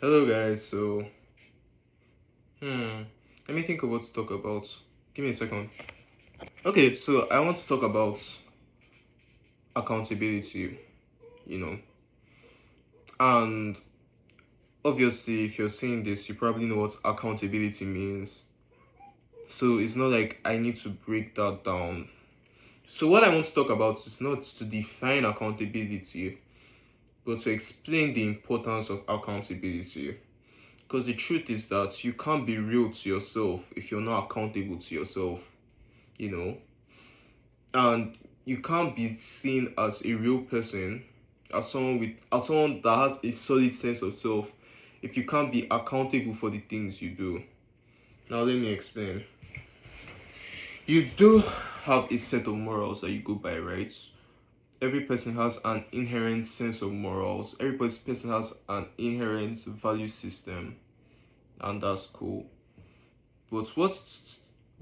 Hello guys, hmm, let me think of what to talk about. Give me a second. Okay, so I want to talk about accountability, you know. And obviously if you're saying this, you probably know what accountability means. So it's not like I need to break that down. So what I want to talk about is not to define accountability, but to explain the importance of accountability. Because the truth is that you can't be real to yourself if you're not accountable to yourself, you know. And you can't be seen as a real person, as someone that has a solid sense of self, if you can't be accountable for the things you do. Now let me explain. You do have a set of morals that you go by, right? Every person has an inherent sense of morals. Every person has an inherent value system, and that's cool. But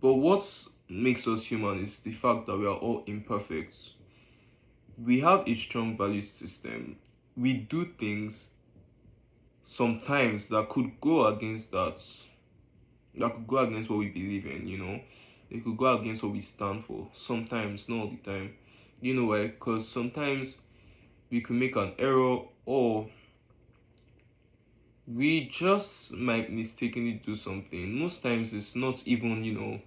what makes us human is the fact that we are all imperfect. We have a strong value system. We do things sometimes that could go against that could go against what we believe in, you know. It could go against what we stand for. Sometimes, not all the time. You know why? Because sometimes we could make an error, or we just might mistakenly do something. Most times it's not even,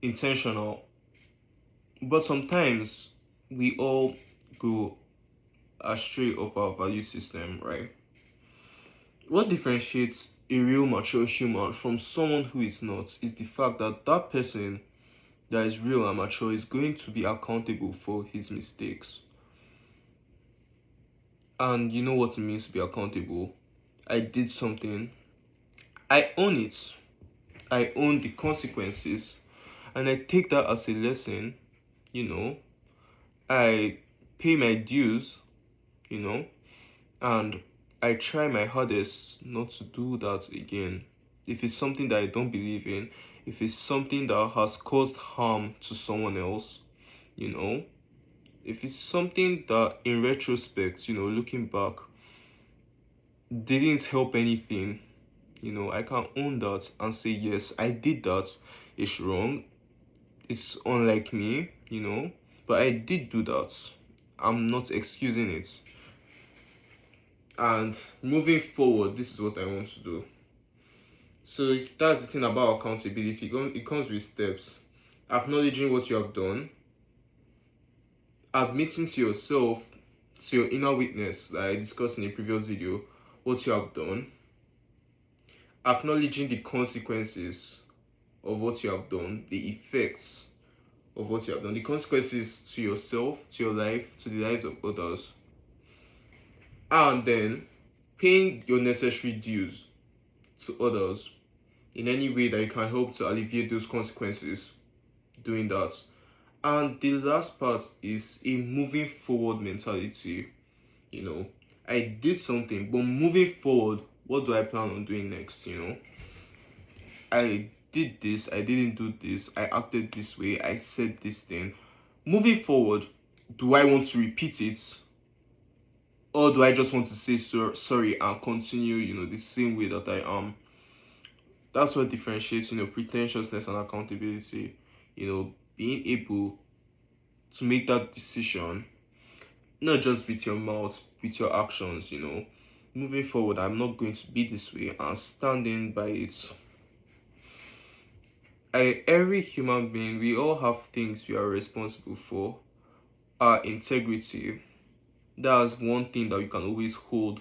intentional. But sometimes we all go astray of our value system, right? What differentiates a real mature human from someone who is not is the fact that that person that is real and mature is going to be accountable for his mistakes. And you know what it means to be accountable? I did something, I own it, I own the consequences, and I take that as a lesson, you know. I pay my dues, you know, and I try my hardest not to do that again. If it's something that I don't believe in, if it's something that has caused harm to someone else, you know, if it's something that in retrospect, looking back, didn't help anything, I can own that and say, yes, I did that. It's wrong. It's unlike me, but I did do that. I'm not excusing it. And moving forward, this is what I want to do. So that's the thing about accountability. It comes with steps. Acknowledging what you have done, admitting to yourself, to your inner witness that I discussed in a previous video, what you have done, acknowledging the consequences of what you have done, the effects of what you have done, the consequences to yourself, to your life, to the lives of others, and then paying your necessary dues to others in any way that you can help to alleviate those consequences, doing that. And the last part is a moving forward mentality. I did something, but moving forward, what do I plan on doing next? I did this, I didn't do this, I acted this way, I said this thing. Moving forward, do I want to repeat it? Or do I just want to say sorry and continue, the same way that I am? That's what differentiates, pretentiousness and accountability. Being able to make that decision, not just with your mouth, with your actions. Moving forward, I'm not going to be this way, and standing by it. Every human being, we all have things we are responsible for. Our integrity, that's one thing that we can always hold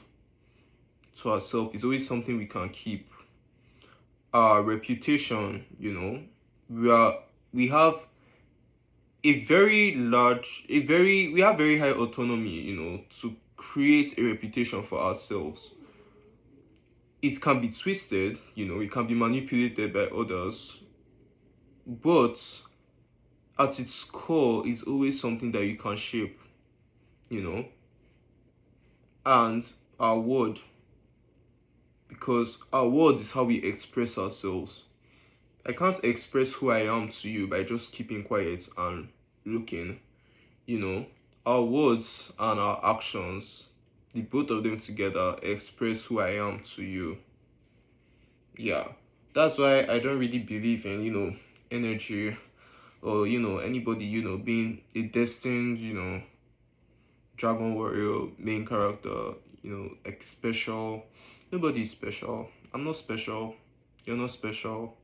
to ourselves. It's always something we can keep. Our reputation, we have we have very high autonomy, to create a reputation for ourselves. It can be twisted, it can be manipulated by others, but at its core is always something that you can shape, you know. And our word, because our word is how we express ourselves. I can't express who I am to you by just keeping quiet and looking. Our words and our actions the both of them together express who I am to you. Yeah, that's why I don't really believe in, energy, or, anybody, being a destined, dragon warrior main character, like special. Nobody is special. I'm not special. You're not special.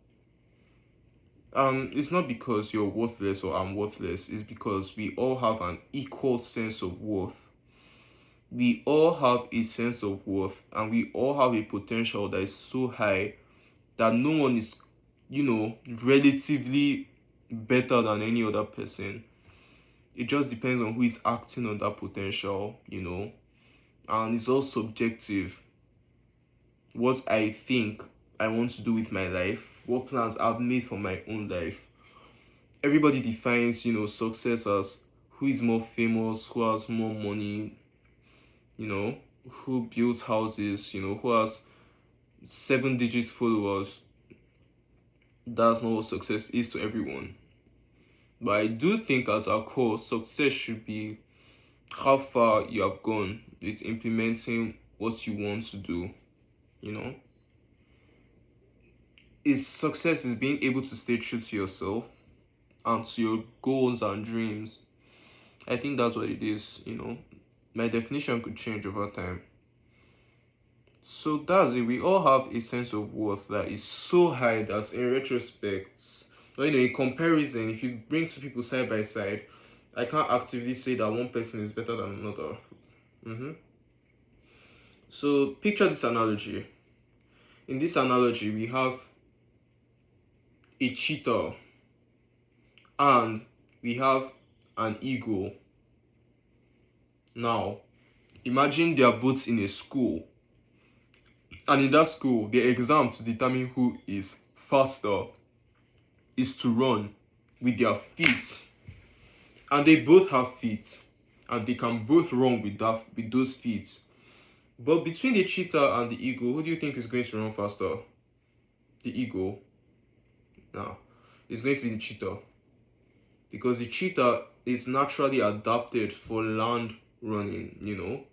It's not because you're worthless or I'm worthless. It's because we all have an equal sense of worth. We all have a sense of worth, and we all have a potential that is so high that no one is, relatively better than any other person. It just depends on who is acting on that potential, and it's all subjective. What I think I want to do with my life, what plans I've made for my own life. Everybody defines, success as who is more famous, who has more money, who builds houses, who has 7 digits followers. That's not what success is to everyone. But I do think at our core, success should be how far you have gone with implementing what you want to do, Is success is being able to stay true to yourself and to your goals and dreams. I think that's what it is, My definition could change over time. So that's it. We all have a sense of worth that is so high that in retrospect, or in comparison, if you bring two people side by side, I can't actively say that one person is better than another. So picture this analogy. In this analogy, we have a cheetah and we have an eagle. Now, imagine they are both in a school. And in that school, the exam to determine who is faster is to run with their feet. And they both have feet. And they can both run with those feet. But between the cheetah and the eagle, who do you think is going to run faster? The eagle. No, it's going to be the cheetah. Because the cheetah is naturally adapted for land running,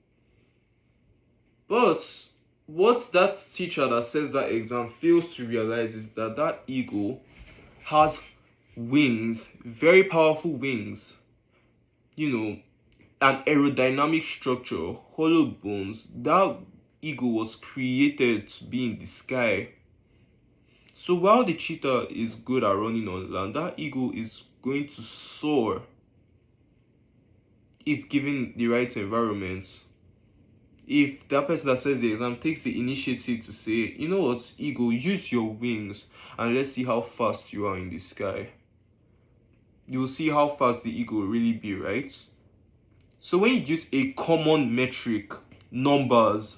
But what that teacher that says that exam fails to realize is that eagle has wings, very powerful wings, an aerodynamic structure, hollow bones. That eagle was created to be in the sky. So while the cheetah is good at running on land, that eagle is going to soar if given the right environment. If that person that says the exam takes the initiative to say, you know what, eagle, use your wings and let's see how fast you are in the sky, you will see how fast the eagle will really be, right? So when you use a common metric, numbers,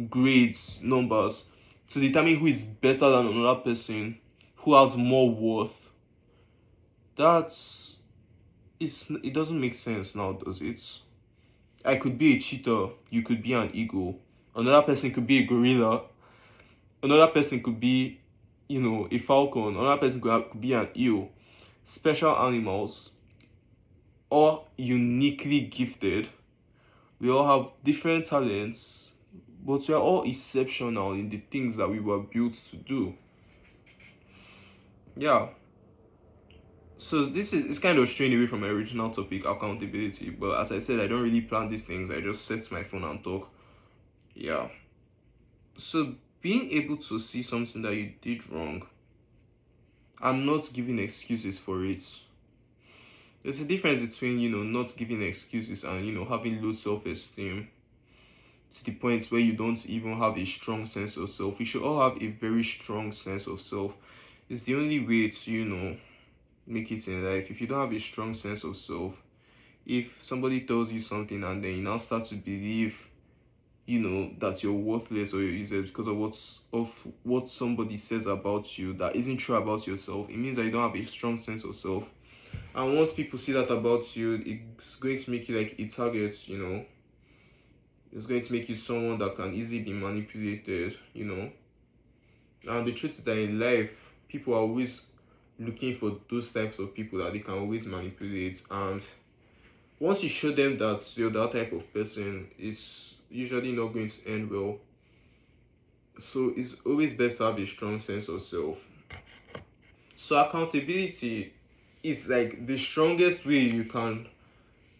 grades, numbers, to determine who is better than another person, who has more worth, it doesn't make sense now, does it? I could be a cheetah, you could be an eagle, another person could be a gorilla, another person could be, a falcon, another person could be an eel. Special animals, all uniquely gifted. We all have different talents, but we are all exceptional in the things that we were built to do. Yeah. So it's kind of straying away from my original topic, accountability. But as I said, I don't really plan these things. I just set my phone and talk. Yeah. So being able to see something that you did wrong and not giving excuses for it. There's a difference between, not giving excuses and, having low self-esteem to the point where you don't even have a strong sense of self. We should all have a very strong sense of self. It's the only way to, make it in life. If you don't have a strong sense of self, if somebody tells you something and then you now start to believe, that you're worthless or you're useless because of what somebody says about you that isn't true about yourself, it means that you don't have a strong sense of self. And once people see that about you, it's going to make you like a target, It's going to make you someone that can easily be manipulated, And the truth is that in life, people are always looking for those types of people that they can always manipulate. And once you show them that you're that type of person, it's usually not going to end well. So it's always best to have a strong sense of self. So accountability is like the strongest way you can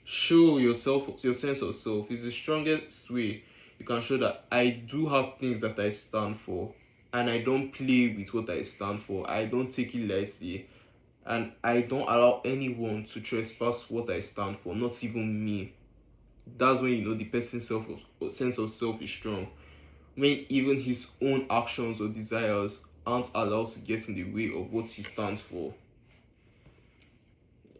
show yourself your sense of self. Is the strongest way you can show that I do have things that I stand for, and I don't play with what I stand for. I don't take it lightly, and I don't allow anyone to trespass what I stand for, not even me. That's when you know the person's sense of self is strong. When even his own actions or desires aren't allowed to get in the way of what he stands for.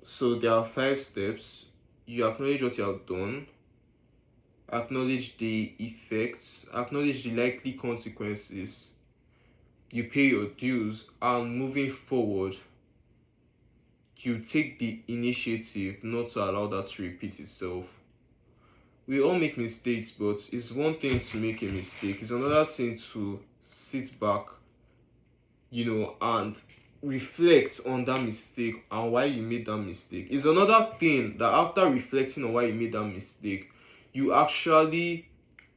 So there are 5 steps. You acknowledge what you have done, acknowledge the effects, acknowledge the likely consequences, you pay your dues, and moving forward, you take the initiative not to allow that to repeat itself. We all make mistakes, but it's one thing to make a mistake, it's another thing to sit back, and reflect on that mistake and why you made that mistake. It's another thing that after reflecting on why you made that mistake, you actually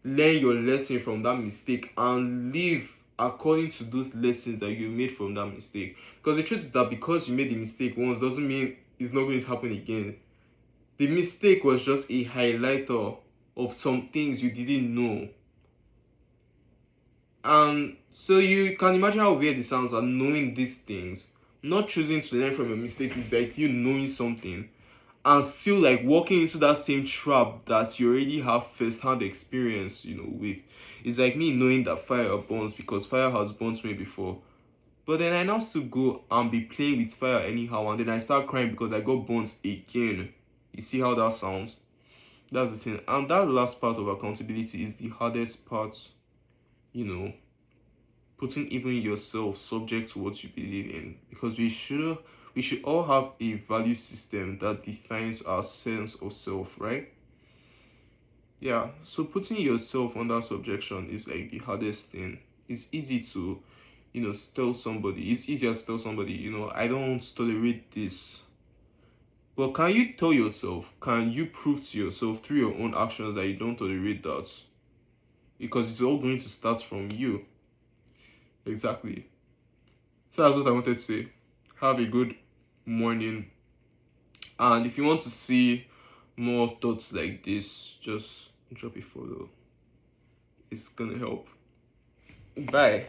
learn your lesson from that mistake and live according to those lessons that you made from that mistake. Because the truth is that because you made the mistake once doesn't mean it's not going to happen again. The mistake was just a highlighter of some things you didn't know. And so you can imagine how weird it sounds that knowing these things, not choosing to learn from your mistake, is like you knowing something and still like walking into that same trap that you already have first-hand experience, with. It's like me knowing that fire burns because fire has burnt me before. But then I now still go and be playing with fire anyhow, and then I start crying because I got burnt again. You see how that sounds? That's the thing. And that last part of accountability is the hardest part, putting even yourself subject to what you believe in. Because we should all have a value system that defines our sense of self, right? Yeah, so putting yourself under subjection is like the hardest thing. It's easy to, tell somebody. It's easier to tell somebody, I don't tolerate this. But can you tell yourself, can you prove to yourself through your own actions that you don't tolerate that? Because it's all going to start from you. Exactly. So that's what I wanted to say. Have a good morning. And if you want to see more thoughts like this, just drop a follow. It's gonna help. Bye.